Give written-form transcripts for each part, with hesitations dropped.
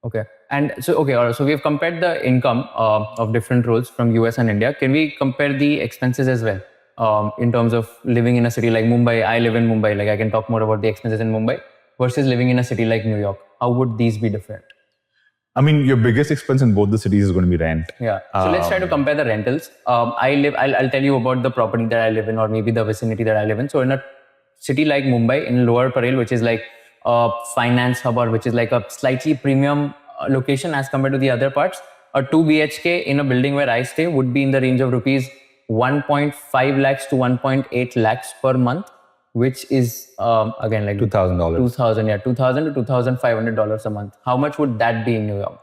Okay. And so, okay, all right, so we've compared the income of different roles from US and India. Can we compare the expenses as well? In terms of living in a city like Mumbai, I live in Mumbai, like I can talk more about the expenses in Mumbai versus living in a city like New York. How would these be different? I mean, your biggest expense in both the cities is going to be rent. Yeah. So let's try to compare the rentals. I'll tell you about the property that I live in or maybe the vicinity that I live in. So in a city like Mumbai, in Lower Parel, which is like a finance hub or which is like a slightly premium location as compared to the other parts, a 2 BHK in a building where I stay would be in the range of rupees 1.5 lakhs to 1.8 lakhs per month, which is again like $2,000. 2,000, yeah, 2,000 to $2,500 a month. How much would that be in New York?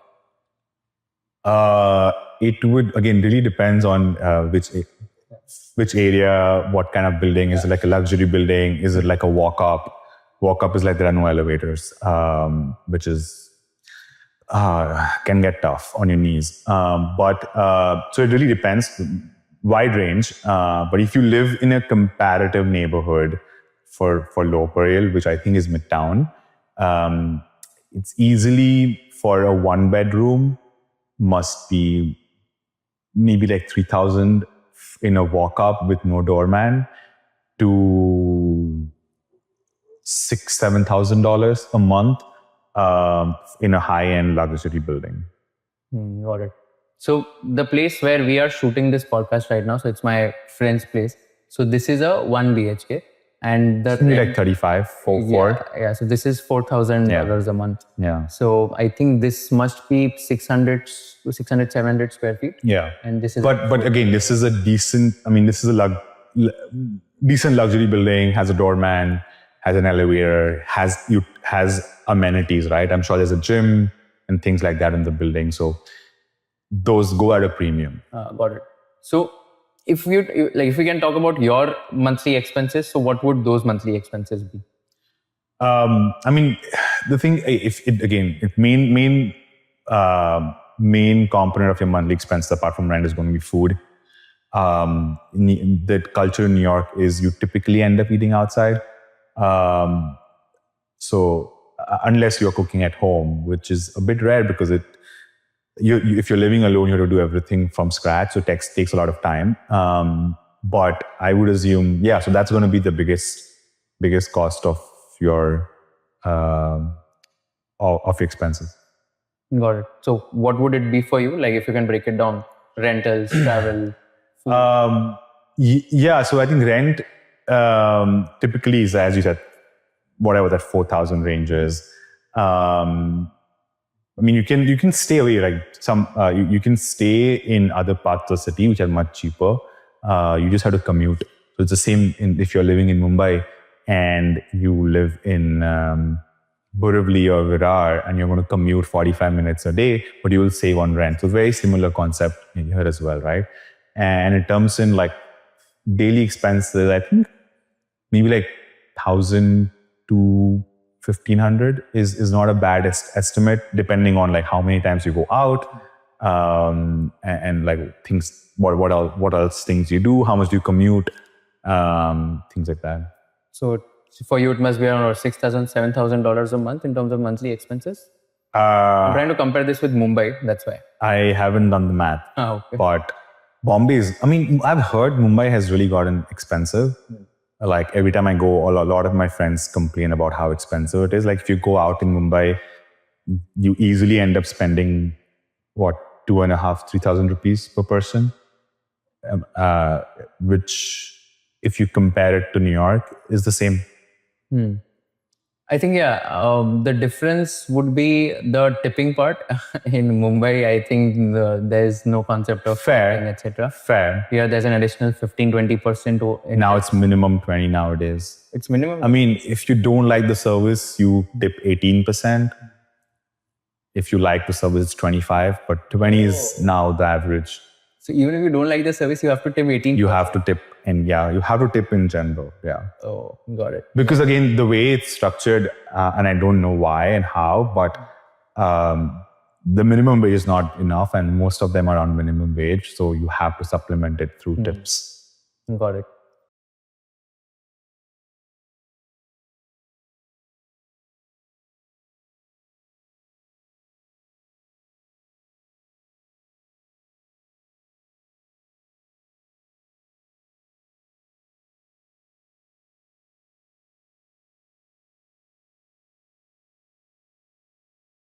It would again really depends on which area, what kind of building. Is it like a luxury building? Is it like a walk up? Walk up is like there are no elevators, which is can get tough on your knees. But so it really depends, wide range. But if you live in a comparative neighborhood for Lower Parel, which I think is Midtown, it's easily for a 1-bedroom must be maybe like 3,000 in a walk up with no doorman to $6,000-7,000 a month in a high-end luxury building. Got it. So the place where we are shooting this podcast right now, so it's my friend's place. So this is a 1 BHK. And the like 35 for it. Yeah, so this is $4,000 a month. Yeah. So I think this must be 600 to 700 square feet. Yeah. And this is but again, this is a decent. I mean, this is a decent luxury building. Has a doorman, has an elevator, has amenities. Right. I'm sure there's a gym and things like that in the building. So those go at a premium. Got it. So if we can talk about your monthly expenses, so what would those monthly expenses be? I mean, the thing, main component of your monthly expense apart from rent is going to be food. The culture in New York is you typically end up eating outside. So unless you're cooking at home, which is a bit rare because if you're living alone, you have to do everything from scratch. So it takes a lot of time. But I would assume, so that's going to be the biggest cost of your expenses. Got it. So what would it be for you? Like if you can break it down, rentals, travel, food. So I think rent typically is, as you said, whatever that 4,000 range is. I mean, you can stay away, like you can stay in other parts of the city which are much cheaper. You just have to commute. So it's the same if you're living in Mumbai and you live in Borivali or Virar and you're going to commute 45 minutes a day, but you will save on rent. So very similar concept here as well, right? And in terms in like daily expenses, I think maybe like 1,000 to 1,500 is not a bad estimate, depending on like how many times you go out and like things, what else things you do, how much do you commute, things like that. So for you, it must be around $6,000, $7,000 a month in terms of monthly expenses. I'm trying to compare this with Mumbai. That's why I haven't done the math. Okay. But I've heard Mumbai has really gotten expensive. Like every time I go, a lot of my friends complain about how expensive it is. Like if you go out in Mumbai, you easily end up spending 2,500-3,000 rupees per person, which if you compare it to New York is the same. I think, the difference would be the tipping part. In Mumbai, I think there's no concept of tipping, etc. Fair. Here, there's an additional 15-20%. Now it's minimum 20 nowadays. It's minimum? I mean, if you don't like the service, you tip 18%. If you like the service, it's 25%, but 20 is now the average. So even if you don't like the service, you have to tip 18%? You have to tip. And you have to tip in general. Yeah. Oh, got it. Because again, the way it's structured, and I don't know why and how, but the minimum wage is not enough, and most of them are on minimum wage. So you have to supplement it through tips. Got it.